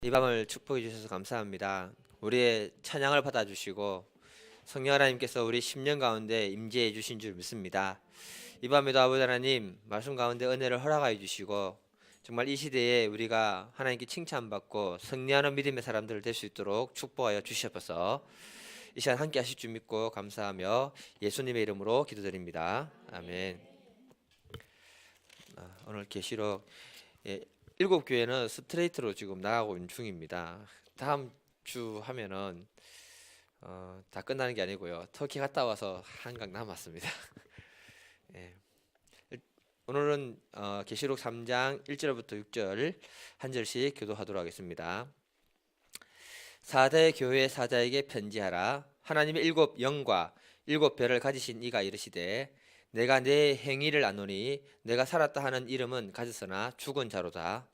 이 밤을 축복해 주셔서 감사합니다. 우리의 찬양을 받아주시고 성령 하나님께서 우리 심령 가운데 임재해 주신 줄 믿습니다. 이 밤에도 아버지 하나님 말씀 가운데 은혜를 허락하여 주시고 정말 이 시대에 우리가 하나님께 칭찬받고 승리하는 믿음의 사람들 될 수 있도록 축복하여 주시옵소서. 이 시간 함께 하실 줄 믿고 감사하며 예수님의 이름으로 기도드립니다. 아멘. 오늘 계시록 7교회는 스트레이트로 지금 나가고 있는 중입니다. 다음 주 하면은 다 끝나는 게 아니고요. 터키 갔다 와서 한강 남았습니다. 예. 오늘은 계시록 3장 1절부터 6절 한 절씩 교도하도록 하겠습니다. 4대 교회 사자에게 편지하라. 하나님의 7 영과 7 별을 가지신 이가 이르시되 내가 내 행위를 아노니 내가 살았다 하는 이름은 가졌으나 죽은 자로다.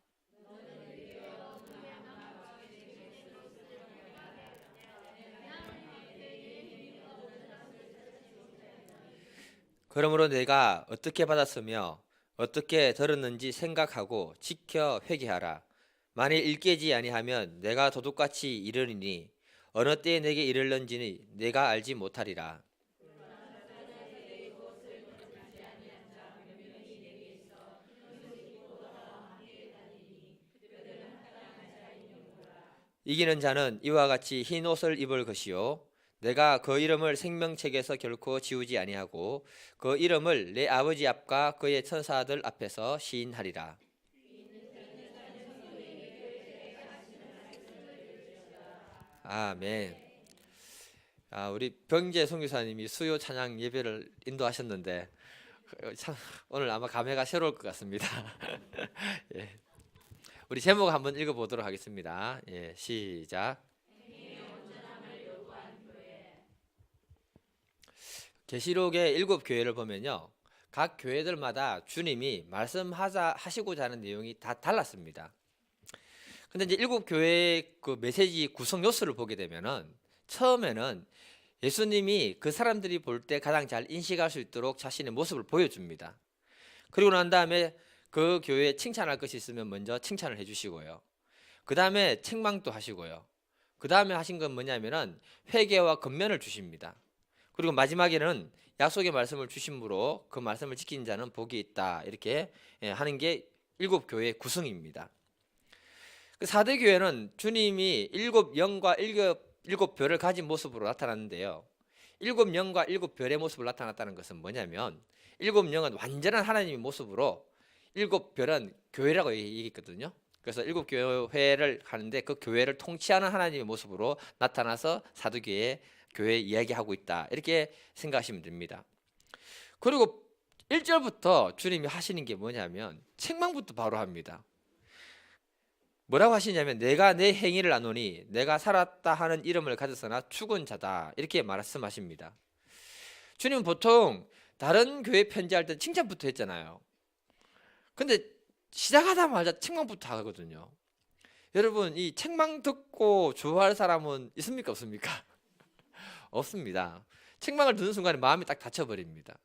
그러므로 내가 어떻게 받았으며 어떻게 들었는지 생각하고 지켜 회개하라. 만일 일깨지 아니하면 내가 도둑같이 이르리니 어느 때에 내게 이르는지는 내가 알지 못하리라. 이기는 자는 이와 같이 흰 옷을 입을 것이요 내가 그 이름을 생명책에서 결코 지우지 아니하고 그 이름을 내 아버지 앞과 그의 천사들 앞에서 시인하리라. 아멘. 우리 병재 선교사님이 수요 찬양 예배를 인도하셨는데 참 오늘 아마 감회가 새로울 것 같습니다. 예. 우리 제목 한번 읽어보도록 하겠습니다. 예, 시작. 계시록의 7 교회를 보면요, 각 교회들마다 주님이 하시고자 하는 내용이 다 달랐습니다. 근데 이제 7 교회의 그 메시지 구성 요소를 보게 되면은 처음에는 예수님이 그 사람들이 볼 때 가장 잘 인식할 수 있도록 자신의 모습을 보여줍니다. 그리고 난 다음에 그 교회에 칭찬할 것이 있으면 먼저 칭찬을 해주시고요. 그 다음에 책망도 하시고요. 그 다음에 하신 건 뭐냐면은 회개와 권면을 주십니다. 그리고 마지막에는 약속의 말씀을 주심으로 그 말씀을 지킨 자는 복이 있다, 이렇게 하는 게 7 교회의 구성입니다. 그 4대 교회는 주님이 7 영과 7 별을 가진 모습으로 나타났는데요, 7 영과 7 별의 모습으로 나타났다는 것은 뭐냐면 7 영은 완전한 하나님의 모습으로 7 별은 교회라고 얘기했거든요. 그래서 7 교회를 하는데 그 교회를 통치하는 하나님의 모습으로 나타나서 사도교회 교회 이야기하고 있다, 이렇게 생각하시면 됩니다. 그리고 1절부터 주님이 하시는 게 뭐냐면 책망부터 바로 합니다. 뭐라고 하시냐면 내가 내 행위를 아노니 내가 살았다 하는 이름을 가졌으나 죽은 자다, 이렇게 말씀하십니다. 주님은 보통 다른 교회 편지할 때 칭찬부터 했잖아요. 근데 시작하자마자 책망부터 하거든요. 여러분, 이 책망 듣고 좋아할 사람은 있습니까, 없습니까? 없습니다. 책망을 듣는 순간에 마음이 딱 닫혀버립니다.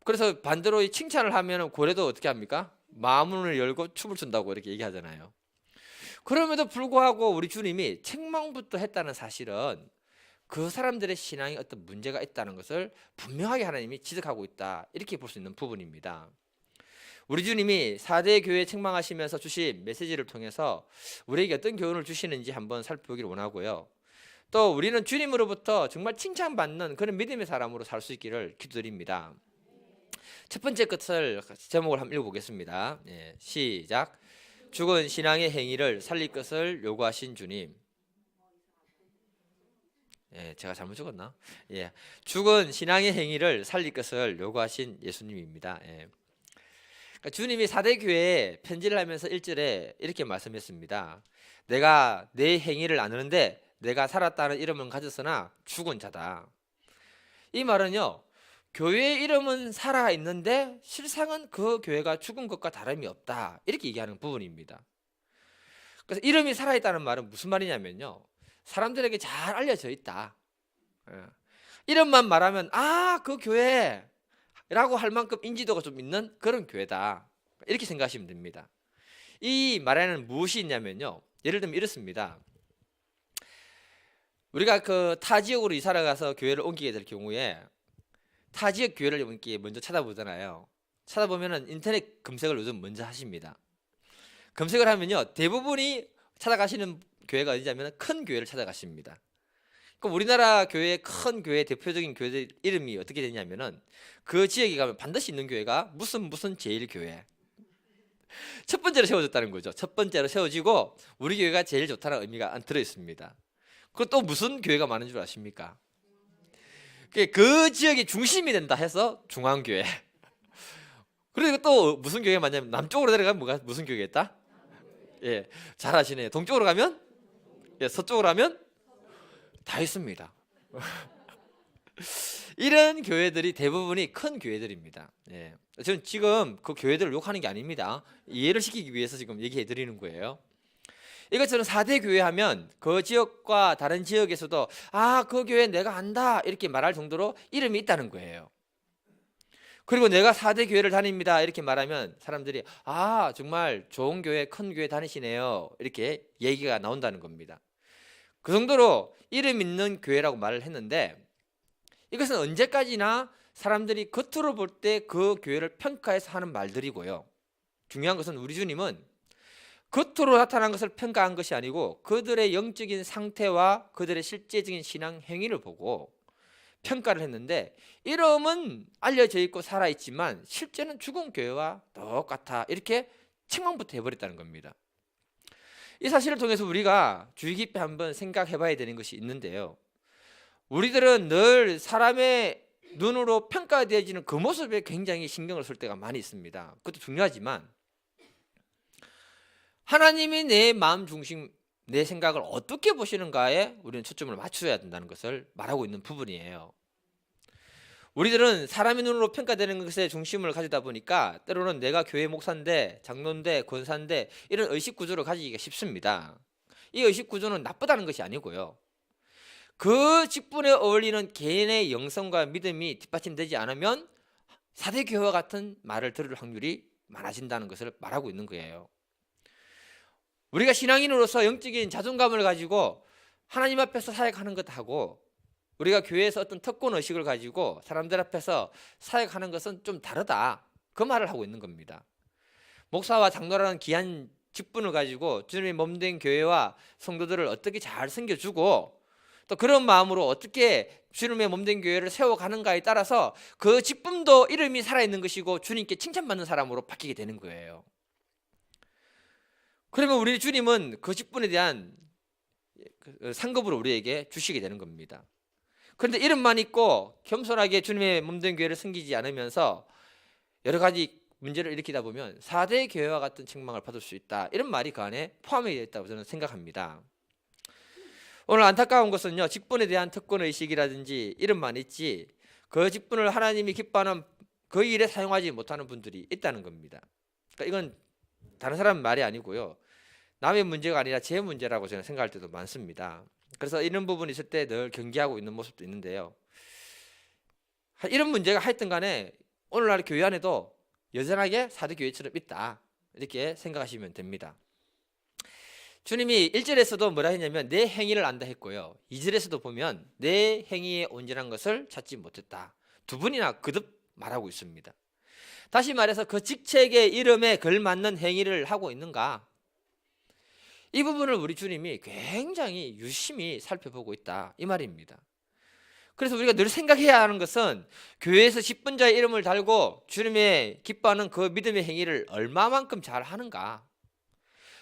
그래서 반대로 이 칭찬을 하면 고래도 어떻게 합니까? 마음문을 열고 춤을 춘다고 이렇게 얘기하잖아요. 그럼에도 불구하고 우리 주님이 책망부터 했다는 사실은 그 사람들의 신앙에 어떤 문제가 있다는 것을 분명하게 하나님이 지적하고 있다, 이렇게 볼 수 있는 부분입니다. 우리 주님이 4대 교회 책망하시면서 주신 메시지를 통해서 우리에게 어떤 교훈을 주시는지 한번 살펴보기를 원하고요. 또 우리는 주님으로부터 정말 칭찬받는 그런 믿음의 사람으로 살 수 있기를 기도드립니다. 첫 번째 것을 제목을 한번 읽어보겠습니다. 예, 시작. 죽은 신앙의 행위를 살릴 것을 요구하신 주님. 예, 제가 잘못 적었나? 예, 죽은 신앙의 행위를 살릴 것을 요구하신 예수님입니다. 예. 그러니까 주님이 4대 교회에 편지를 하면서 1절에 이렇게 말씀했습니다. 내가 내 행위를 아는데 내가 살았다는 이름은 가졌으나 죽은 자다. 이 말은요, 교회의 이름은 살아있는데 실상은 그 교회가 죽은 것과 다름이 없다, 이렇게 얘기하는 부분입니다. 그래서 이름이 살아있다는 말은 무슨 말이냐면요, 사람들에게 잘 알려져 있다. 이름만 말하면 그 교회라고 할 만큼 인지도가 좀 있는 그런 교회다, 이렇게 생각하시면 됩니다. 이 말에는 무엇이 있냐면요. 예를 들면 이렇습니다. 우리가 그 타 지역으로 이사를 가서 교회를 옮기게 될 경우에 타 지역 교회를 이렇게 먼저 찾아보잖아요. 찾아보면은 인터넷 검색을 요즘 먼저 하십니다. 검색을 하면요. 대부분이 찾아가시는 교회가 어디냐면 큰 교회를 찾아가십니다. 그럼 우리나라 교회 큰 교회 대표적인 교회들 이름이 어떻게 되냐면은 그 지역에 가면 반드시 있는 교회가 무슨 제일 교회. 첫 번째로 세워졌다는 거죠. 첫 번째로 세워지고 우리 교회가 제일 좋다는 의미가 들어 있습니다. 그리고 또 무슨 교회가 많은 줄 아십니까? 그 지역이 중심이 된다 해서 중앙교회. 그리고 또 무슨 교회가 많냐면 남쪽으로 내려가면 무슨 교회가 있다? 예, 잘 아시네요. 동쪽으로 가면? 예, 서쪽으로 가면? 다 있습니다. 이런 교회들이 대부분이 큰 교회들입니다. 예. 저는 지금 그 교회들을 욕하는 게 아닙니다. 이해를 시키기 위해서 지금 얘기해 드리는 거예요. 이것처럼 4대 교회 하면 그 지역과 다른 지역에서도 그 교회 내가 안다 이렇게 말할 정도로 이름이 있다는 거예요. 그리고 내가 4대 교회를 다닙니다 이렇게 말하면 사람들이 정말 좋은 교회 큰 교회 다니시네요 이렇게 얘기가 나온다는 겁니다. 그 정도로 이름 있는 교회라고 말을 했는데 이것은 언제까지나 사람들이 겉으로 볼 때 그 교회를 평가해서 하는 말들이고요. 중요한 것은 우리 주님은 겉으로 나타난 것을 평가한 것이 아니고 그들의 영적인 상태와 그들의 실제적인 신앙 행위를 보고 평가를 했는데 이름은 알려져 있고 살아있지만 실제는 죽은 교회와 똑같아 이렇게 책망부터 해버렸다는 겁니다. 이 사실을 통해서 우리가 주의 깊게 한번 생각해 봐야 되는 것이 있는데요. 우리들은 늘 사람의 눈으로 평가되어지는 그 모습에 굉장히 신경을 쓸 때가 많이 있습니다. 그것도 중요하지만 하나님이 내 마음 중심 내 생각을 어떻게 보시는가에 우리는 초점을 맞춰야 된다는 것을 말하고 있는 부분이에요. 우리들은 사람의 눈으로 평가되는 것에 중심을 가지다 보니까 때로는 내가 교회 목사인데 장로인데 권사인데 이런 의식 구조를 가지기가 쉽습니다. 이 의식 구조는 나쁘다는 것이 아니고요. 그 직분에 어울리는 개인의 영성과 믿음이 뒷받침되지 않으면 4대 교회와 같은 말을 들을 확률이 많아진다는 것을 말하고 있는 거예요. 우리가 신앙인으로서 영적인 자존감을 가지고 하나님 앞에서 사역하는 것하고 우리가 교회에서 어떤 특권 의식을 가지고 사람들 앞에서 사역하는 것은 좀 다르다. 그 말을 하고 있는 겁니다. 목사와 장로라는 귀한 직분을 가지고 주님의 몸된 교회와 성도들을 어떻게 잘 섬겨주고 또 그런 마음으로 어떻게 주님의 몸된 교회를 세워가는가에 따라서 그 직분도 이름이 살아있는 것이고 주님께 칭찬받는 사람으로 바뀌게 되는 거예요. 그러면 우리 주님은 그 직분에 대한 상급으로 우리에게 주시게 되는 겁니다. 그런데 이름만 있고 겸손하게 주님의 몸된 교회를 섬기지 않으면서 여러 가지 문제를 일으키다 보면 4대 교회와 같은 책망을 받을 수 있다. 이런 말이 그 안에 포함되어 있다고 저는 생각합니다. 오늘 안타까운 것은요. 직분에 대한 특권의식이라든지 이름만 있지 그 직분을 하나님이 기뻐하는 그 일에 사용하지 못하는 분들이 있다는 겁니다. 그러니까 이건 다른 사람 말이 아니고요. 남의 문제가 아니라 제 문제라고 저는 생각할 때도 많습니다. 그래서 이런 부분이 있을 때 늘 경계하고 있는 모습도 있는데요. 이런 문제가 하여튼 간에 오늘날 교회 안에도 여전하게 4대 교회처럼 있다. 이렇게 생각하시면 됩니다. 주님이 1절에서도 뭐라 했냐면 내 행위를 안다 했고요. 2절에서도 보면 내 행위에 온전한 것을 찾지 못했다. 두 분이나 거듭 말하고 있습니다. 다시 말해서 그 직책의 이름에 걸맞는 행위를 하고 있는가? 이 부분을 우리 주님이 굉장히 유심히 살펴보고 있다 이 말입니다. 그래서 우리가 늘 생각해야 하는 것은 교회에서 10분자의 이름을 달고 주님의 기뻐하는 그 믿음의 행위를 얼마만큼 잘 하는가.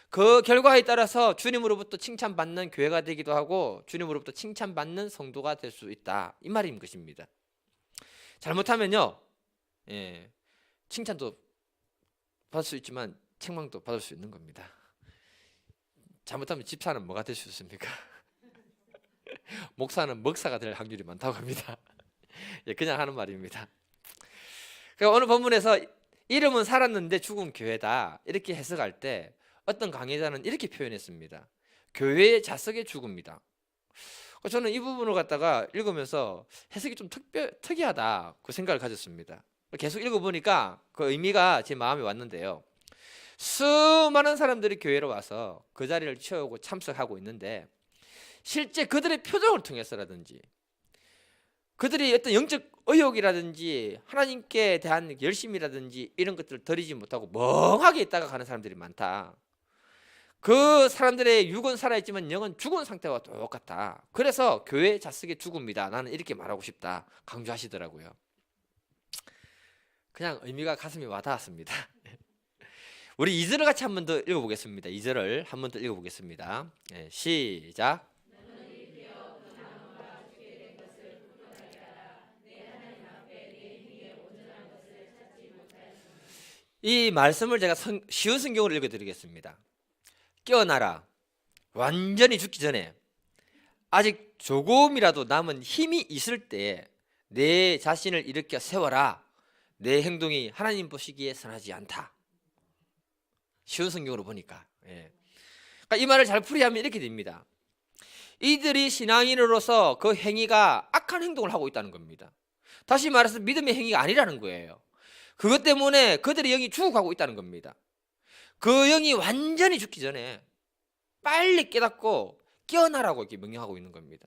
그 결과에 따라서 주님으로부터 칭찬받는 교회가 되기도 하고 주님으로부터 칭찬받는 성도가 될 수 있다 이 말인 것입니다. 잘못하면요 칭찬도 받을 수 있지만 책망도 받을 수 있는 겁니다. 잘못하면 집사는 뭐가 될 수 있습니까? 목사는 먹사가 될 확률이 많다고 합니다. 그냥 하는 말입니다. 그러니까 오늘 본문에서 이름은 살았는데 죽은 교회다 이렇게 해석할 때 어떤 강의자는 이렇게 표현했습니다. 교회의 자석의 죽음이다. 저는 이 부분을 갖다가 읽으면서 해석이 좀 특이하다 그 생각을 가졌습니다. 계속 읽어보니까 그 의미가 제 마음에 왔는데요. 수많은 사람들이 교회로 와서 그 자리를 채우고 참석하고 있는데 실제 그들의 표정을 통해서라든지 그들이 어떤 영적 의욕이라든지 하나님께 대한 열심이라든지 이런 것들을 드리지 못하고 멍하게 있다가 가는 사람들이 많다. 그 사람들의 육은 살아있지만 영은 죽은 상태와 똑같다. 그래서 교회 자식의 죽음이다. 나는 이렇게 말하고 싶다. 강조하시더라고요. 그냥 의미가 가슴에 와닿았습니다. 우리 2절을 같이 한 번 더 읽어보겠습니다. 2절을 한 번 더 읽어보겠습니다. 시작. 이 말씀을 제가 쉬운 성경으로 읽어드리겠습니다. 깨어나라. 완전히 죽기 전에 아직 조금이라도 남은 힘이 있을 때에 내 자신을 일으켜 세워라. 내 행동이 하나님 보시기에 선하지 않다. 쉬운 성경으로 보니까. 그러니까 이 말을 잘 풀이하면 이렇게 됩니다. 이들이 신앙인으로서 그 행위가 악한 행동을 하고 있다는 겁니다. 다시 말해서 믿음의 행위가 아니라는 거예요. 그것 때문에 그들의 영이 죽어가고 있다는 겁니다. 그 영이 완전히 죽기 전에 빨리 깨닫고 깨어나라고 이렇게 명령하고 있는 겁니다.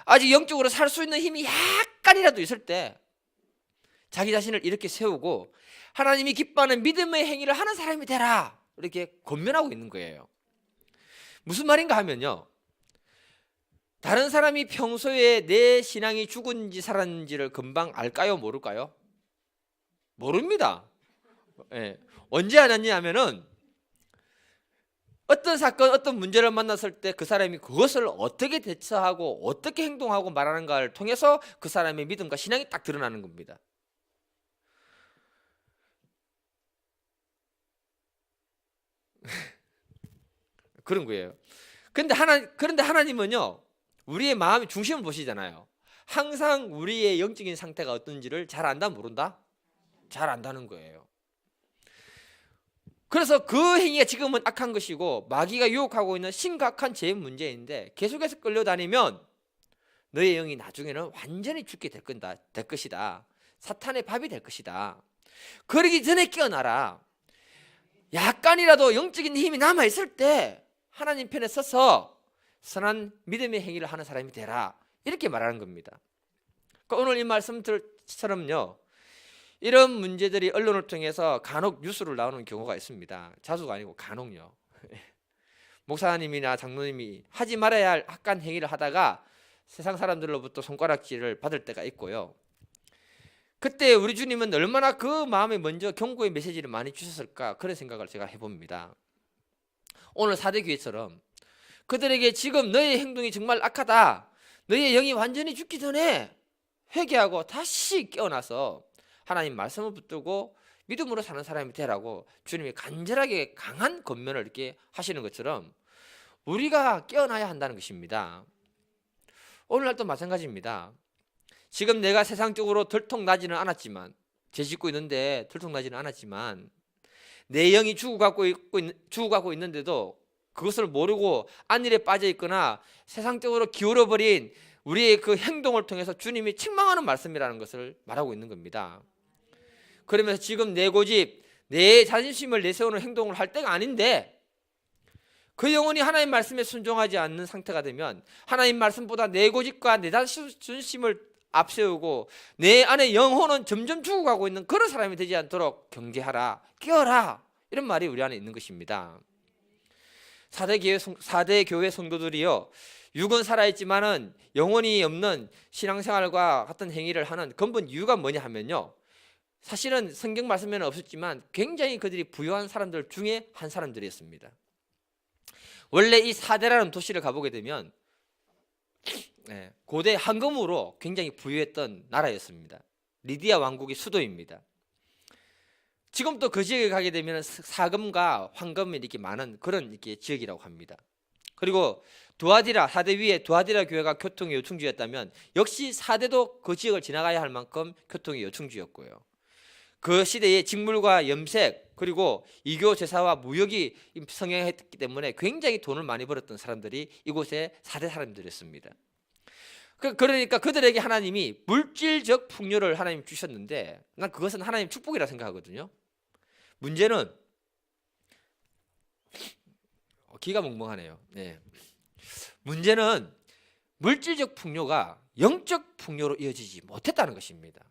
아직 영적으로 살 수 있는 힘이 약간이라도 있을 때 자기 자신을 이렇게 세우고 하나님이 기뻐하는 믿음의 행위를 하는 사람이 되라 이렇게 권면하고 있는 거예요. 무슨 말인가 하면요, 다른 사람이 평소에 내 신앙이 죽은지 살았는지를 금방 알까요? 모를까요? 모릅니다. 언제 알았냐 하면은 어떤 사건, 어떤 문제를 만났을 때 그 사람이 그것을 어떻게 대처하고 어떻게 행동하고 말하는가를 통해서 그 사람의 믿음과 신앙이 딱 드러나는 겁니다. 그런 거예요. 그런데 하나님은요, 우리의 마음의 중심을 보시잖아요. 항상 우리의 영적인 상태가 어떤지를 잘 안다, 모른다? 잘 안다는 거예요. 그래서 그 행위가 지금은 악한 것이고 마귀가 유혹하고 있는 심각한 죄 문제인데 계속해서 끌려다니면 너의 영이 나중에는 완전히 죽게 될 것이다. 사탄의 밥이 될 것이다. 그러기 전에 깨어나라. 약간이라도 영적인 힘이 남아있을 때 하나님 편에 서서 선한 믿음의 행위를 하는 사람이 되라. 이렇게 말하는 겁니다. 그러니까 오늘 이 말씀처럼요, 이런 문제들이 언론을 통해서 간혹 뉴스로 나오는 경우가 있습니다. 자주가 아니고 간혹요. 목사님이나 장로님이 하지 말아야 할 악한 행위를 하다가 세상 사람들로부터 손가락질을 받을 때가 있고요. 그때 우리 주님은 얼마나 그 마음에 먼저 경고의 메시지를 많이 주셨을까, 그런 생각을 제가 해봅니다. 오늘 사대교회처럼 그들에게 지금 너의 행동이 정말 악하다, 너의 영이 완전히 죽기 전에 회개하고 다시 깨어나서 하나님 말씀을 붙들고 믿음으로 사는 사람이 되라고 주님이 간절하게 강한 권면을 이렇게 하시는 것처럼 우리가 깨어나야 한다는 것입니다. 오늘날도 마찬가지입니다. 지금 내가 세상적으로 들통나지는 않았지만, 죄 짓고 있는데 들통나지는 않았지만 내 영이 죽어가고 있는데도 그것을 모르고 안일에 빠져 있거나 세상적으로 기울어버린 우리의 그 행동을 통해서 주님이 책망하는 말씀이라는 것을 말하고 있는 겁니다. 그러면서 지금 내 고집, 내 자존심을 내세우는 행동을 할 때가 아닌데, 그 영혼이 하나님 말씀에 순종하지 않는 상태가 되면 하나님 말씀보다 내 고집과 내 자존심을 앞세우고 내 안에 영혼은 점점 죽어가고 있는 그런 사람이 되지 않도록 경계하라, 깨어라, 이런 말이 우리 안에 있는 것입니다. 4대 교회 성도들이요, 육은 살아있지만은 영혼이 없는 신앙생활과 같은 행위를 하는 근본 이유가 뭐냐 하면요, 사실은 성경 말씀에는 없었지만 굉장히 그들이 부유한 사람들 중에 한 사람들이었습니다. 원래 이 사대라는 도시를 가보게 되면 고대 황금으로 굉장히 부유했던 나라였습니다. 리디아 왕국의 수도입니다. 지금도 그 지역에 가게 되면 사금과 황금이 이렇게 많은 그런 이렇게 지역이라고 합니다. 그리고 두아디라, 4대 위에 두아디라 교회가 교통의 요충지였다면 역시 4대도 그 지역을 지나가야 할 만큼 교통의 요충지였고요. 그 시대에 직물과 염색, 그리고 이교 제사와 무역이 성행했기 때문에 굉장히 돈을 많이 벌었던 사람들이 이곳에 4대 사람들이었습니다. 그러니까 그들에게 하나님이 물질적 풍요를 하나님 주셨는데 난 그것은 하나님 축복이라 생각하거든요. 문제는 기가 멍멍하네요. 네. 문제는 물질적 풍요가 영적 풍요로 이어지지 못했다는 것입니다.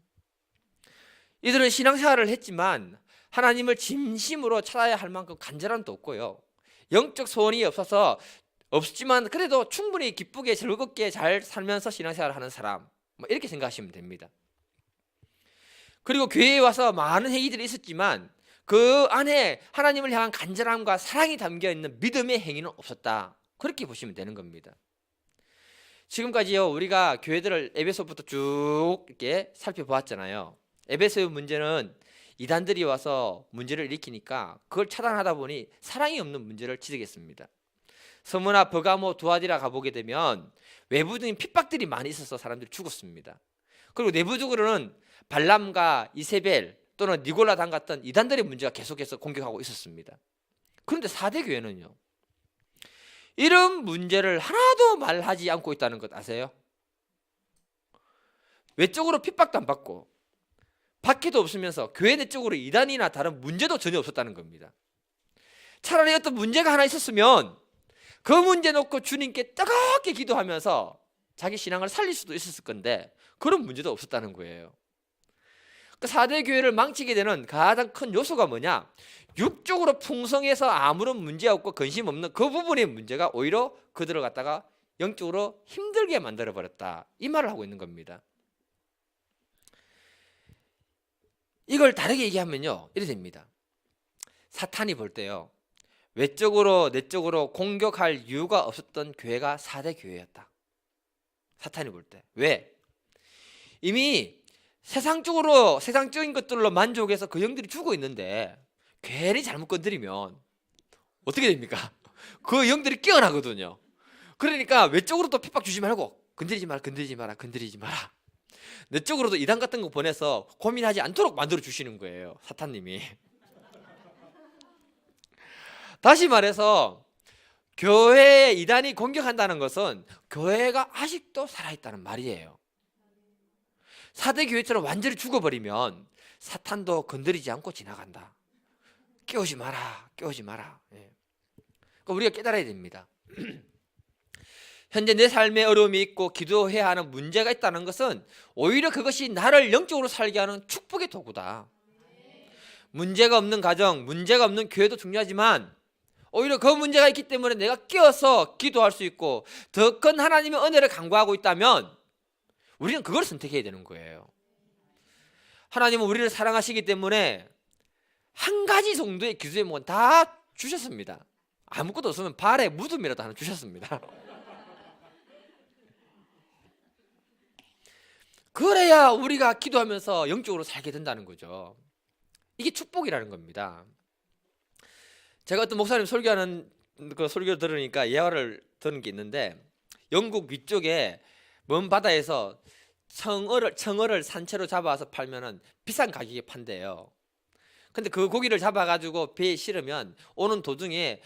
이들은 신앙생활을 했지만 하나님을 진심으로 찾아야 할 만큼 간절함도 없고요, 영적 소원이 없었지만 그래도 충분히 기쁘게 즐겁게 잘 살면서 신앙생활을 하는 사람, 이렇게 생각하시면 됩니다. 그리고 교회에 와서 많은 행위들이 있었지만 그 안에 하나님을 향한 간절함과 사랑이 담겨있는 믿음의 행위는 없었다, 그렇게 보시면 되는 겁니다. 지금까지요, 우리가 교회들을 에베소부터 쭉 이렇게 살펴보았잖아요. 에베소의 문제는 이단들이 와서 문제를 일으키니까 그걸 차단하다 보니 사랑이 없는 문제를 지적했습니다. 서무나 버가모, 두아디라 가보게 되면 외부적인 핍박들이 많이 있어서 사람들이 죽었습니다. 그리고 내부적으로는 발람과 이세벨 또는 니골라당 같은 이단들의 문제가 계속해서 공격하고 있었습니다. 그런데 4대 교회는요, 이런 문제를 하나도 말하지 않고 있다는 것 아세요? 외적으로 핍박도 안 받고 박해도 없으면서 교회 내적으로 이단이나 다른 문제도 전혀 없었다는 겁니다. 차라리 어떤 문제가 하나 있었으면 그 문제 놓고 주님께 뜨겁게 기도하면서 자기 신앙을 살릴 수도 있었을 건데 그런 문제도 없었다는 거예요. 그 4대 교회를 망치게 되는 가장 큰 요소가 뭐냐? 육적으로 풍성해서 아무런 문제 없고 근심 없는 그 부분의 문제가 오히려 그들을 갖다가 영적으로 힘들게 만들어버렸다, 이 말을 하고 있는 겁니다. 이걸 다르게 얘기하면요, 이래 됩니다. 사탄이 볼 때요, 외적으로 내적으로 공격할 이유가 없었던 교회가 4대 교회였다. 사탄이 볼 때. 왜? 이미 세상적인 것들로 만족해서 그 영들이 죽어 있는데 괜히 잘못 건드리면 어떻게 됩니까? 그 영들이 깨어나거든요. 그러니까 외적으로 또 핍박 주지 말고 건드리지 마라. 내적으로도 이단 같은 거 보내서 고민하지 않도록 만들어 주시는 거예요, 사탄님이. 다시 말해서 교회에 이단이 공격한다는 것은 교회가 아직도 살아있다는 말이에요. 4대 교회처럼 완전히 죽어버리면 사탄도 건드리지 않고 지나간다. 깨우지 마라. 예. 그러니까 우리가 깨달아야 됩니다. 현재 내 삶에 어려움이 있고 기도해야 하는 문제가 있다는 것은 오히려 그것이 나를 영적으로 살게 하는 축복의 도구다. 문제가 없는 가정, 문제가 없는 교회도 중요하지만 오히려 그 문제가 있기 때문에 내가 깨어서 기도할 수 있고 더 큰 하나님의 은혜를 간구하고 있다면 우리는 그걸 선택해야 되는 거예요. 하나님은 우리를 사랑하시기 때문에 한 가지 정도의 기도의 목은 다 주셨습니다. 아무것도 없으면 발에 무덤이라도 하나 주셨습니다. 그래야 우리가 기도하면서 영적으로 살게 된다는 거죠. 이게 축복이라는 겁니다. 제가 어떤 목사님 설교하는 그 설교를 들으니까 예화를 들은 게 있는데, 영국 위쪽에 먼 바다에서 청어를 산채로 잡아서 팔면은 비싼 가격에 판대요. 근데 그 고기를 잡아가지고 배에 실으면 오는 도중에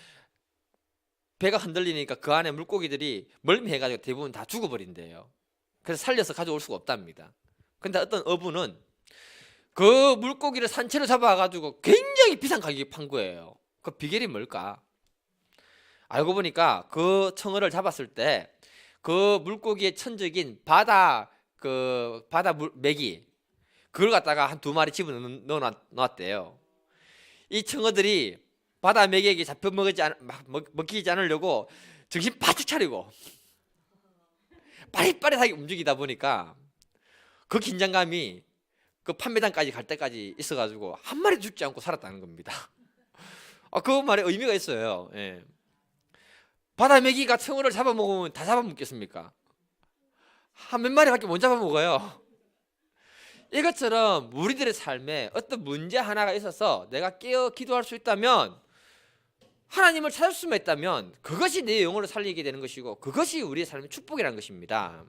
배가 흔들리니까 그 안에 물고기들이 멀미해가지고 대부분 다 죽어버린대요. 그래서 살려서 가져올 수가 없답니다. 근데 어떤 어부는 그 물고기를 산채로 잡아가지고 굉장히 비싼 가격에 판 거예요. 그 비결이 뭘까? 알고 보니까 그 청어를 잡았을 때 그 물고기의 천적인 바다 메기, 그걸 갖다가 한 2마리 집어넣어 놨대요. 이 청어들이 바다 메기에게 잡혀 먹히지 않으려고 정신 바짝 차리고 빠릿빠릿하게 움직이다 보니까 그 긴장감이 그 판매단까지 갈 때까지 있어가지고 한 마리도 죽지 않고 살았다는 겁니다. 그 말에 의미가 있어요. 예. 바다 메기가 청어를 잡아먹으면 다 잡아먹겠습니까? 한 몇 마리밖에 못 잡아먹어요. 이것처럼 우리들의 삶에 어떤 문제 하나가 있어서 내가 깨어 기도할 수 있다면, 하나님을 찾을 수만 있다면 그것이 내 영혼을 살리게 되는 것이고 그것이 우리의 삶의 축복이라는 것입니다.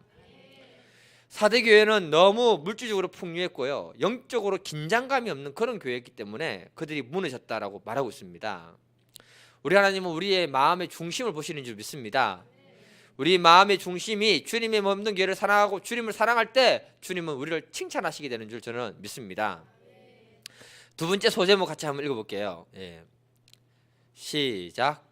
4대 교회는 너무 물질적으로 풍요했고요, 영적으로 긴장감이 없는 그런 교회였기 때문에 그들이 무너졌다라고 말하고 있습니다. 우리 하나님은 우리의 마음의 중심을 보시는 줄 믿습니다. 우리 마음의 중심이 주님의 없는 교회를 사랑하고 주님을 사랑할 때 주님은 우리를 칭찬하시게 되는 줄 저는 믿습니다. 두 번째 소제목 같이 한번 읽어볼게요. 예. 시작.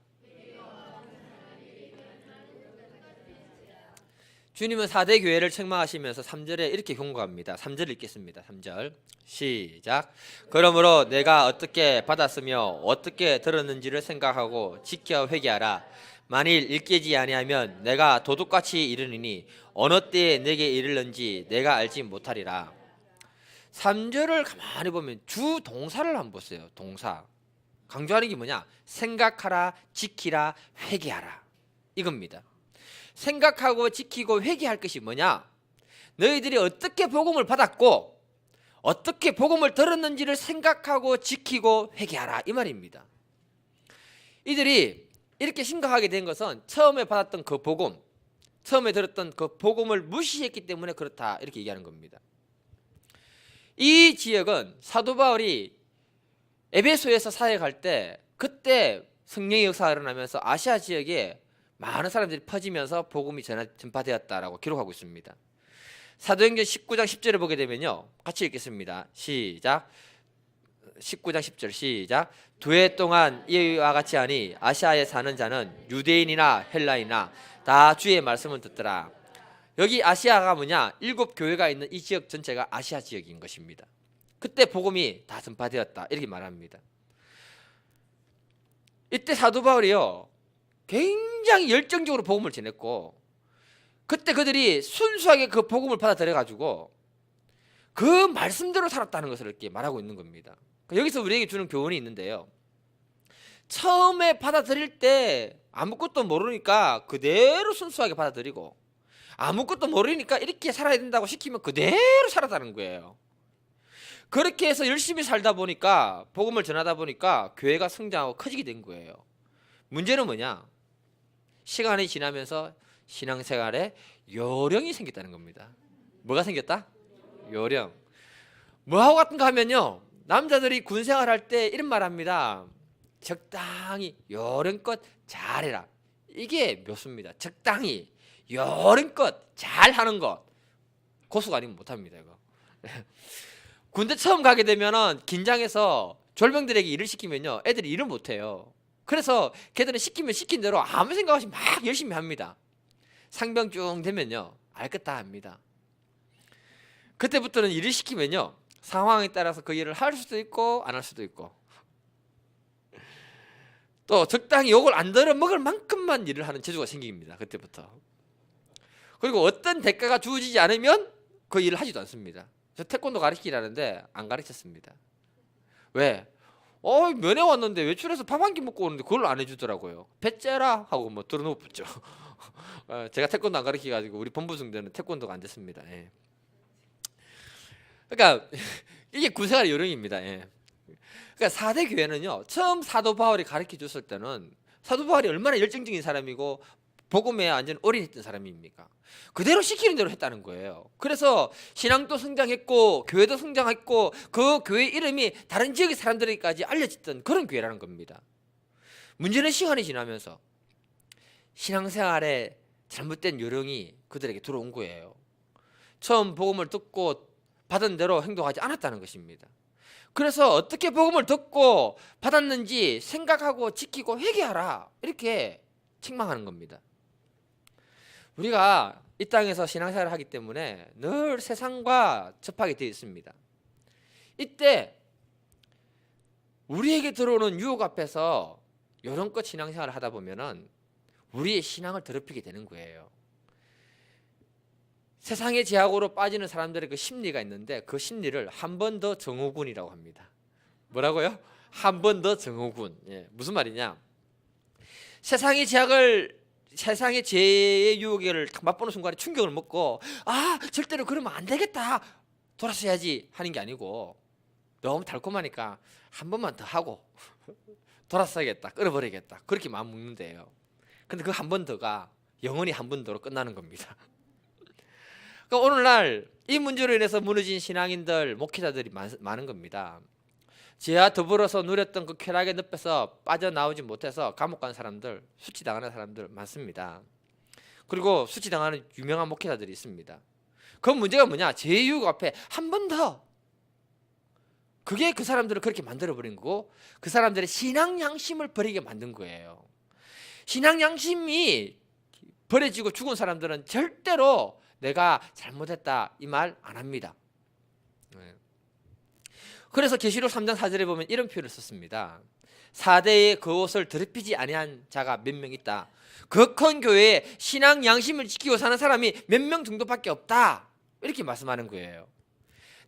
주님은 4대 교회를 책망하시면서 3절에 이렇게 경고합니다. 3절 읽겠습니다. 3절 시작. 그러므로 내가 어떻게 받았으며 어떻게 들었는지를 생각하고 지켜 회개하라. 만일 일깨지 아니하면 내가 도둑같이 이르느니 어느 때에 내게 이르는지 내가 알지 못하리라. 3절을 가만히 보면 주 동사를 한번 보세요. 동사. 강조하는 게 뭐냐? 생각하라, 지키라, 회개하라. 이겁니다. 생각하고 지키고 회개할 것이 뭐냐? 너희들이 어떻게 복음을 받았고 어떻게 복음을 들었는지를 생각하고 지키고 회개하라. 이 말입니다. 이들이 이렇게 심각하게 된 것은 처음에 받았던 그 복음, 처음에 들었던 그 복음을 무시했기 때문에 그렇다. 이렇게 얘기하는 겁니다. 이 지역은 사도 바울이 에베소에서 사역할 때 그때 성령의 역사가 일어나면서 아시아 지역에 많은 사람들이 퍼지면서 복음이 전파되었다라고 기록하고 있습니다. 사도행전 19장 10절을 보게 되면요. 같이 읽겠습니다. 시작. 19장 10절 시작. 2해 동안 이와 같이 하니 아시아에 사는 자는 유대인이나 헬라인이나 다 주의 말씀을 듣더라. 여기 아시아가 뭐냐? 7교회가 있는 이 지역 전체가 아시아 지역인 것입니다. 그때 복음이 다 전파되었다. 이렇게 말합니다. 이때 사도 바울이요. 굉장히 열정적으로 복음을 전했고 그때 그들이 순수하게 그 복음을 받아들여 가지고 그 말씀대로 살았다는 것을 이렇게 말하고 있는 겁니다. 여기서 우리에게 주는 교훈이 있는데요. 처음에 받아들일 때 아무것도 모르니까 그대로 순수하게 받아들이고 아무것도 모르니까 이렇게 살아야 된다고 시키면 그대로 살았다는 거예요. 그렇게 해서 열심히 살다 보니까 복음을 전하다 보니까 교회가 성장하고 커지게 된 거예요. 문제는 뭐냐? 시간이 지나면서 신앙생활에 요령이 생겼다는 겁니다. 뭐가 생겼다? 요령. 뭐하고 같은가 하면요. 남자들이 군생활할 때 이런 말 합니다. 적당히 요령껏 잘해라. 이게 묘수입니다. 적당히 요령껏 잘하는 것. 고수가 아니면 못합니다. 이거. 군대 처음 가게 되면은 긴장해서 졸병들에게 일을 시키면요. 애들이 일을 못해요. 그래서 걔들은 시키면 시킨 대로 아무 생각 없이 막 열심히 합니다. 상병 쭉 되면요. 알 것 다 합니다. 그때부터는 일을 시키면요. 상황에 따라서 그 일을 할 수도 있고 안 할 수도 있고 또 적당히 욕을 안 들어 먹을 만큼만 일을 하는 재주가 생깁니다. 그때부터. 그리고 어떤 대가가 주어지지 않으면 그 일을 하지도 않습니다. 저 태권도 가르치라는데 안 가르쳤습니다. 왜? 면회 왔는데 외출해서 밥 한 끼 먹고 오는데 그걸 안 해주더라고요. 배 째라 하고 뭐 들어놓고 붙죠. 제가 태권도 안 가르쳐가지고 우리 본부 중대는 태권도가 안 됐습니다. 예. 그러니까 이게 군생활의 요령입니다. 예. 그러니까 4대 교회는요. 처음 사도 바울이 가르쳐 줬을 때는 사도 바울이 얼마나 열정적인 사람이고 복음에 완전 올인했던 사람입니까? 그대로 시키는 대로 했다는 거예요. 그래서 신앙도 성장했고 교회도 성장했고 그 교회 이름이 다른 지역의 사람들에게까지 알려졌던 그런 교회라는 겁니다. 문제는 시간이 지나면서 신앙생활에 잘못된 요령이 그들에게 들어온 거예요. 처음 복음을 듣고 받은 대로 행동하지 않았다는 것입니다. 그래서 어떻게 복음을 듣고 받았는지 생각하고 지키고 회개하라 이렇게 책망하는 겁니다. 우리가 이 땅에서 신앙생활을 하기 때문에 늘 세상과 접하게 되어 있습니다. 이때 우리에게 들어오는 유혹 앞에서 요령껏 신앙생활을 하다 보면은 우리의 신앙을 더럽히게 되는 거예요. 세상의 제약으로 빠지는 사람들의 그 심리가 있는데 그 심리를 한 번 더 증후군이라고 합니다. 뭐라고요? 한 번 더 증후군. 예, 무슨 말이냐? 세상의 죄의 유혹을 맛보는 순간에 충격을 먹고 절대로 그러면 안 되겠다 돌아서야지 하는 게 아니고 너무 달콤하니까 한 번만 더 하고 돌아서야겠다 끊어버리겠다 그렇게 마음 먹는데요. 근데 그 한 번 더가 영원히 한 번 더로 끝나는 겁니다. 그러니까 오늘날 이 문제로 인해서 무너진 신앙인들 목회자들이 많은 겁니다. 죄와 더불어서 누렸던 그 쾌락의 늪에서 빠져나오지 못해서 감옥 간 사람들, 수치당하는 사람들 많습니다. 그리고 수치당하는 유명한 목회자들이 있습니다. 그 문제가 뭐냐? 죄의 유혹 앞에 한 번 더. 그게 그 사람들을 그렇게 만들어버린 거고 그 사람들의 신앙 양심을 버리게 만든 거예요. 신앙 양심이 버려지고 죽은 사람들은 절대로 내가 잘못했다 이 말 안 합니다. 그래서 계시록 3장 4절에 보면 이런 표현을 썼습니다. 4대의 그 옷을 더럽히지 아니한 자가 몇 명 있다. 그 큰 교회에 신앙 양심을 지키고 사는 사람이 몇 명 정도밖에 없다. 이렇게 말씀하는 거예요.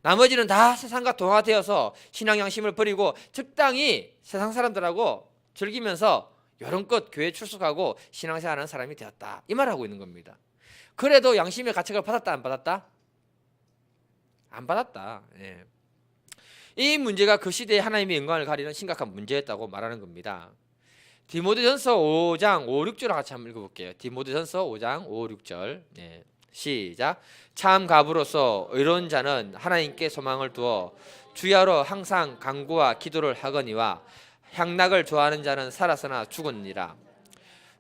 나머지는 다 세상과 동화되어서 신앙 양심을 버리고 적당히 세상 사람들하고 즐기면서 여론껏 교회에 출석하고 신앙생활하는 사람이 되었다. 이 말하고 있는 겁니다. 그래도 양심의 가책을 받았다 안 받았다? 안 받았다. 예. 이 문제가 그 시대에 하나님의 영광을 가리는 심각한 문제였다고 말하는 겁니다. 디모데전서 5장 5, 6절 같이 한번 읽어볼게요. 디모데전서 5장 5, 6절. 예. 시작. 참 가부로서 의로운 자는 하나님께 소망을 두어 주야로 항상 간구와 기도를 하거니와 향락을 좋아하는 자는 살았으나 죽었느니라.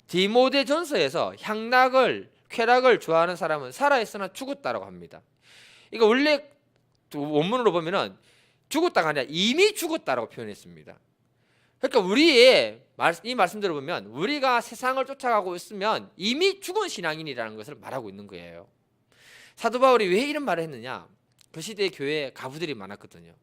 디모데전서에서 향락을 쾌락을 좋아하는 사람은 살아있으나 죽었다라고 합니다. 이거 원래 원문으로 보면은 죽었다가 아니라 이미 죽었다라고 표현했습니다. 그러니까 우리의 이 말씀대로 보면 우리가 세상을 쫓아가고 있으면 이미 죽은 신앙인이라는 것을 말하고 있는 거예요. 사도 바울이 왜 이런 말을 했느냐? 그 시대의 교회에 가부들이 많았거든요.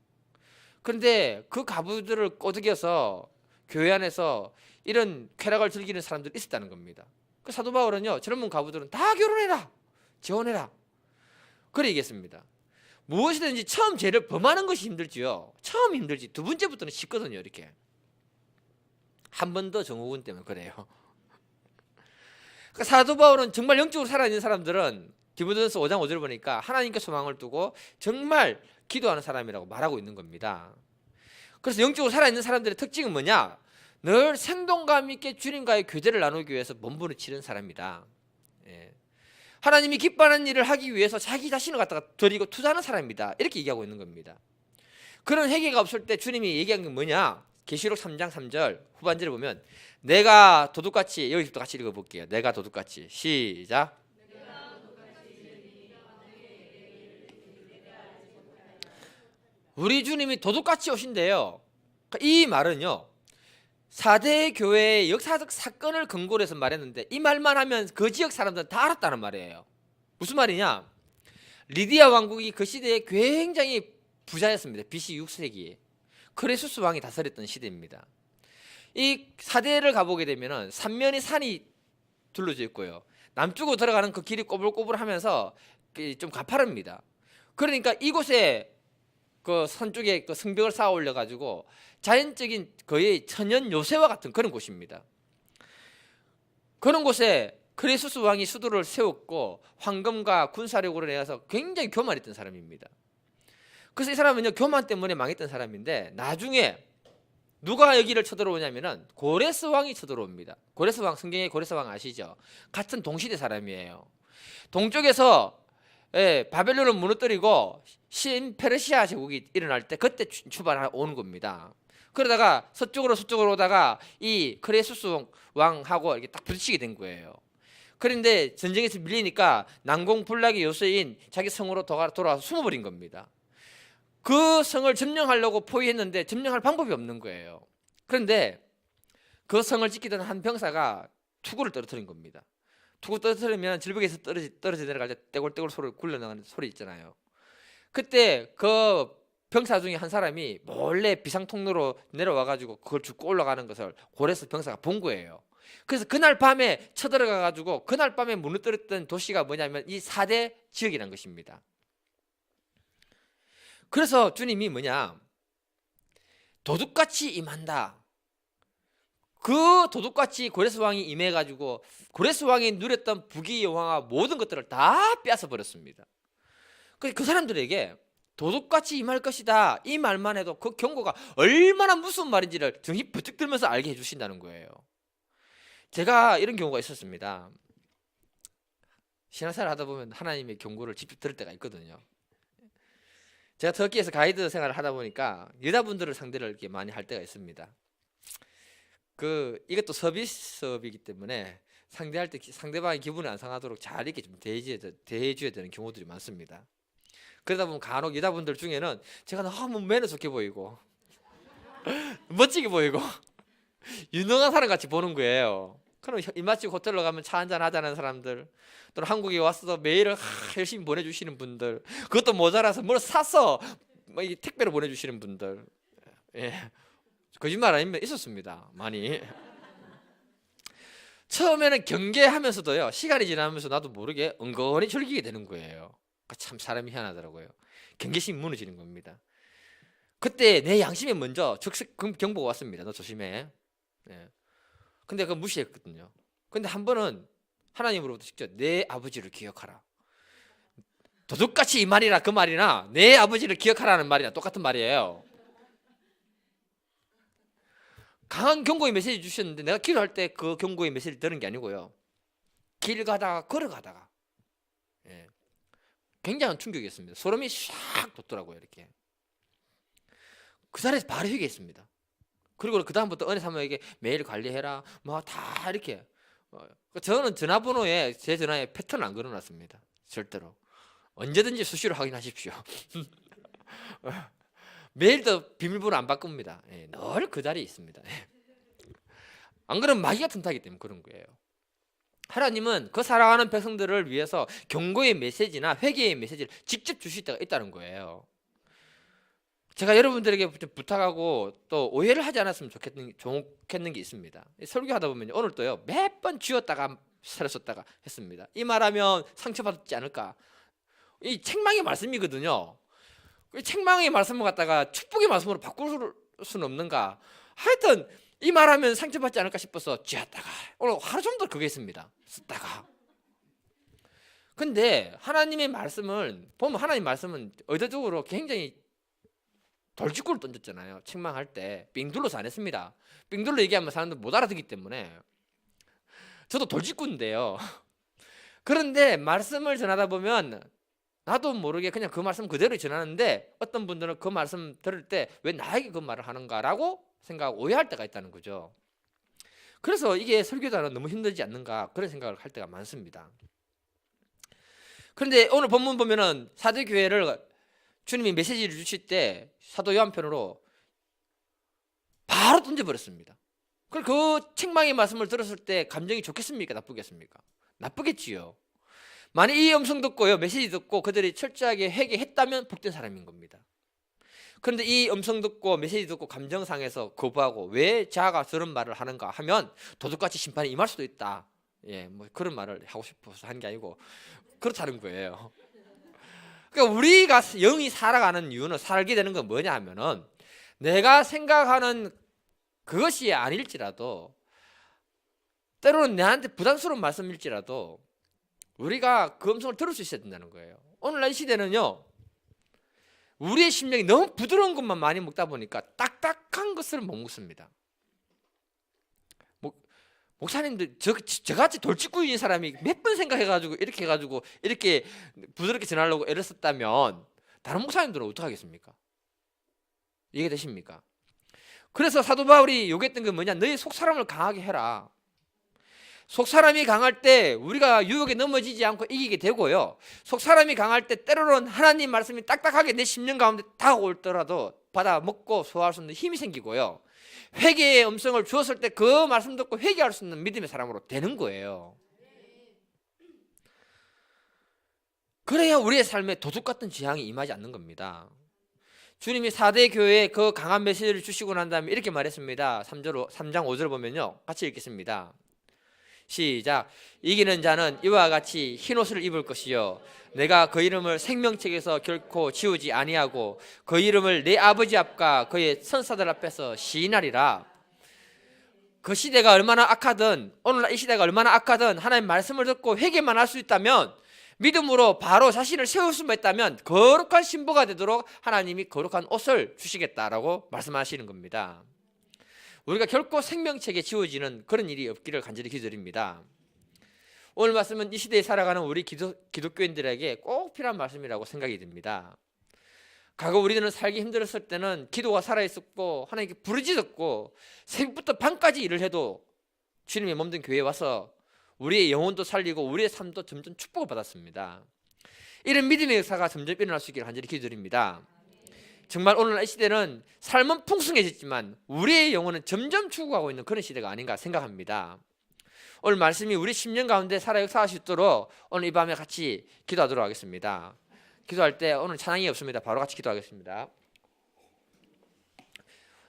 그런데 그 가부들을 꼬드겨서 교회 안에서 이런 쾌락을 즐기는 사람들이 있었다는 겁니다. 그 사도 바울은요, 젊은 가부들은 다 결혼해라, 재혼해라, 그래 얘기했습니다. 무엇이든지 처음 죄를 범하는 것이 힘들지요. 처음 힘들지 두 번째부터는 쉽거든요. 이렇게 한 번 더 정오군 때문에 그래요. 그러니까 사도 바울은 정말 영적으로 살아있는 사람들은 디모데전서 5장 5절 보니까 하나님께 소망을 두고 정말 기도하는 사람이라고 말하고 있는 겁니다. 그래서 영적으로 살아있는 사람들의 특징은 뭐냐? 늘 생동감 있게 주님과의 교제를 나누기 위해서 몸부림치는 사람이다. 예. 하나님이 기뻐하는 일을 하기 위해서 자기 자신을 갖다가 드리고 투자하는 사람이다. 이렇게 얘기하고 있는 겁니다. 그런 회개가 없을 때 주님이 얘기한 게 뭐냐? 계시록 3장 3절 후반절에 보면 내가 도둑같이, 여기부터 같이 읽어볼게요. 내가 도둑같이. 시작. 우리 주님이 도둑같이 오신대요. 이 말은요, 4대 교회의 역사적 사건을 근거로 해서 말했는데 이 말만 하면 그 지역 사람들은 다 알았다는 말이에요. 무슨 말이냐? 리디아 왕국이 그 시대에 굉장히 부자였습니다. BC 6세기에 크레수스 왕이 다스렸던 시대입니다. 이 4대를 가보게 되면 삼면이 산이 둘러져 있고요, 남쪽으로 들어가는 그 길이 꼬불꼬불하면서 좀 가파릅니다. 그러니까 이곳에 그 산 쪽에 그 성벽을 쌓아 올려 가지고 자연적인 거의 천연 요새와 같은 그런 곳입니다. 그런 곳에 크레수스 왕이 수도를 세웠고 황금과 군사력으로 내어서 굉장히 교만했던 사람입니다. 그래서 이 사람은요, 교만 때문에 망했던 사람인데 나중에 누가 여기를 쳐들어오냐면은 고레스 왕이 쳐들어옵니다. 고레스 왕, 성경의 고레스 왕 아시죠? 같은 동시대 사람이에요. 동쪽에서 바벨론을 무너뜨리고 신페르시아 제국이 일어날 때 그때 출발해 오는 겁니다. 그러다가 서쪽으로 오다가 이 크레수스 왕하고 이렇게 딱 부딪히게 된 거예요. 그런데 전쟁에서 밀리니까 난공불락의 요새인 자기 성으로 돌아와서 숨어버린 겁니다. 그 성을 점령하려고 포위했는데 점령할 방법이 없는 거예요. 그런데 그 성을 지키던 한 병사가 투구를 떨어뜨린 겁니다. 투구 떨어뜨리면 질벽에서 떨어져 내려갈 때 떼굴떼굴 소리 굴러나가는 소리 있잖아요. 그때 그 병사 중에 한 사람이 몰래 비상통로로 내려와가지고 그걸 줍고 올라가는 것을 고레스 병사가 본 거예요. 그래서 그날 밤에 쳐들어가가지고 그날 밤에 무너뜨렸던 도시가 뭐냐면 이 4대 지역이라는 것입니다. 그래서 주님이 뭐냐, 도둑같이 임한다. 그 도둑같이 고레스 왕이 임해가지고 고레스 왕이 누렸던 부귀 영화와 모든 것들을 다 빼앗아 버렸습니다. 그 사람들에게 도둑같이 임할 것이다 이 말만 해도 그 경고가 얼마나 무슨 말인지를 정신 부쩍 들면서 알게 해주신다는 거예요. 제가 이런 경우가 있었습니다. 신앙생활 하다 보면 하나님의 경고를 직접 들을 때가 있거든요. 제가 터키에서 가이드 생활을 하다 보니까 여자분들을 상대로 이렇게 많이 할 때가 있습니다. 이것도 서비스업이기 때문에 상대할 때 상대방의 기분이 안 상하도록 잘 이렇게 좀 대해줘야 되는 경우들이 많습니다. 그러다 보면 간혹 여자분들 중에는 제가 너무 매너 좋게 보이고 멋지게 보이고 유능한 사람 같이 보는 거예요. 그럼 이맛집 호텔로 가면 차 한잔 하자는 사람들, 또는 한국에 와서도 메일을 열심히 보내주시는 분들, 그것도 모자라서 뭘 사서 뭐 택배로 보내주시는 분들, 예. 거짓말 아니면 있었습니다. 많이. 처음에는 경계하면서도요, 시간이 지나면서 나도 모르게 은근히 즐기게 되는 거예요. 참 사람이 희한하더라고요. 경계심이 무너지는 겁니다. 그때 내 양심에 먼저 경보가 왔습니다. 너 조심해. 예. 근데 그거 무시했거든요. 근데 한 번은 하나님으로부터 직접 내 아버지를 기억하라. 도둑같이 이 말이나 그 말이나 내 아버지를 기억하라는 말이나 똑같은 말이에요. 강한 경고의 메시지 주셨는데 내가 기도할 때 그 경고의 메시지를 들은 게 아니고요. 길 가다가 걸어가다가, 예. 굉장한 충격이었습니다. 소름이 샥 돋더라고요. 이렇게. 그 자리에서 바로 회개했습니다. 그리고 그 다음부터 은혜 사모에게 매일 관리해라, 뭐 다 이렇게. 저는 전화번호에 제 전화에 패턴 안 걸어놨습니다. 절대로. 언제든지 수시로 확인하십시오. 매일도 비밀번호 안 바꿉니다. 예, 늘 그 자리에 있습니다. 예. 안 그러면 마귀가 틈타기 때문에 그런 거예요. 하나님은 그 사랑하는 백성들을 위해서 경고의 메시지나 회개의 메시지를 직접 주실 때가 있다는 거예요. 제가 여러분들에게 부탁하고 또 오해를 하지 않았으면 좋겠는 게 있습니다. 설교하다 보면 오늘 또요, 몇 번 쥐었다가 살을 썼다가 했습니다. 이 말하면 상처받지 않을까? 이 책망의 말씀이거든요. 책망의 말씀을 갖다가 축복의 말씀으로 바꿀 수는 없는가? 하여튼 이 말하면 상처받지 않을까 싶어서 쥐었다가 오늘 하루 정도 그게 있습니다. 썼다가. 근데 하나님의 말씀을 보면 하나님 말씀은 의도적으로 굉장히 돌직구를 던졌잖아요. 책망할 때 빙 둘러서 안 했습니다. 빙 둘러 얘기하면 사람들 못 알아듣기 때문에. 저도 돌직구인데요. 그런데 말씀을 전하다 보면 나도 모르게 그냥 그 말씀 그대로 전하는데 어떤 분들은 그 말씀 들을 때 왜 나에게 그 말을 하는가라고 생각하고 오해할 때가 있다는 거죠. 그래서 이게 설교자는 너무 힘들지 않는가 그런 생각을 할 때가 많습니다. 그런데 오늘 본문 보면은 사도 교회를 주님이 메시지를 주실 때 사도 요한편으로 바로 던져버렸습니다. 그 책망의 말씀을 들었을 때 감정이 좋겠습니까? 나쁘겠습니까? 나쁘겠지요. 만약 이 음성 듣고요, 메시지 듣고 그들이 철저하게 회개했다면 복된 사람인 겁니다. 그런데 이 음성 듣고 메시지 듣고 감정상에서 거부하고 왜 자아가 저런 말을 하는가 하면 도둑같이 심판이 임할 수도 있다. 예, 뭐 그런 말을 하고 싶어서 한 게 아니고 그렇다는 거예요. 그러니까 우리가 영이 살아가는 이유는, 살게 되는 건 뭐냐 하면은 내가 생각하는 그것이 아닐지라도, 때로는 내한테 부담스러운 말씀일지라도 우리가 그 음성을 들을 수 있어야 된다는 거예요. 오늘날 이 시대는요, 우리의 심령이 너무 부드러운 것만 많이 먹다 보니까 딱딱한 것을 못 먹습니다. 목사님들, 저같이 돌직구인 사람이 몇 번 생각해가지고 이렇게 해가지고 이렇게 부드럽게 전하려고 애를 썼다면 다른 목사님들은 어떡하겠습니까? 이해되십니까? 그래서 사도 바울이 요구했던 게 뭐냐? 너희 속사람을 강하게 해라. 속사람이 강할 때 우리가 유혹에 넘어지지 않고 이기게 되고요, 속사람이 강할 때 때로는 하나님 말씀이 딱딱하게 내 심령 가운데 다가올더라도 받아 먹고 소화할 수 있는 힘이 생기고요, 회개의 음성을 주었을 때 그 말씀 듣고 회개할 수 있는 믿음의 사람으로 되는 거예요. 그래야 우리의 삶에 도둑 같은 지향이 임하지 않는 겁니다. 주님이 4대 교회에 그 강한 메시지를 주시고 난 다음에 이렇게 말했습니다. 3장 5절 보면요, 같이 읽겠습니다. 시작. 이기는 자는 이와 같이 흰옷을 입을 것이요 내가 그 이름을 생명책에서 결코 지우지 아니하고 그 이름을 내 아버지 앞과 그의 선사들 앞에서 시인하리라. 그 시대가 얼마나 악하든, 오늘날 이 시대가 얼마나 악하든 하나님 말씀을 듣고 회개만 할 수 있다면, 믿음으로 바로 자신을 세울 수만 있다면 거룩한 신부가 되도록 하나님이 거룩한 옷을 주시겠다라고 말씀하시는 겁니다. 우리가 결코 생명책에 지워지는 그런 일이 없기를 간절히 기도드립니다. 오늘 말씀은 이 시대에 살아가는 우리 기독교인들에게 꼭 필요한 말씀이라고 생각이 듭니다. 과거 우리들은 살기 힘들었을 때는 기도가 살아있었고 하나님께 부르짖었고 새벽부터 밤까지 일을 해도 주님의 몸된 교회에 와서 우리의 영혼도 살리고 우리의 삶도 점점 축복을 받았습니다. 이런 믿음의 역사가 점점 일어날 수 있기를 간절히 기도드립니다. 정말 오늘날 이 시대는 삶은 풍성해졌지만 우리의 영혼은 점점 죽어가고 있는 그런 시대가 아닌가 생각합니다. 오늘 말씀이 우리 심령 가운데 살아 역사할 수 있도록 오늘 이 밤에 같이 기도하도록 하겠습니다. 기도할 때 오늘 찬양이 없습니다. 바로 같이 기도하겠습니다.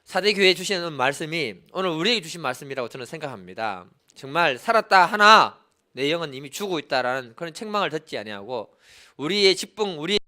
사대교회에 주시는 말씀이 오늘 우리에게 주신 말씀이라고 저는 생각합니다. 정말 살았다 하나 내 영은 이미 죽고 있다라는 그런 책망을 듣지 아니하고 우리의 직분, 우리의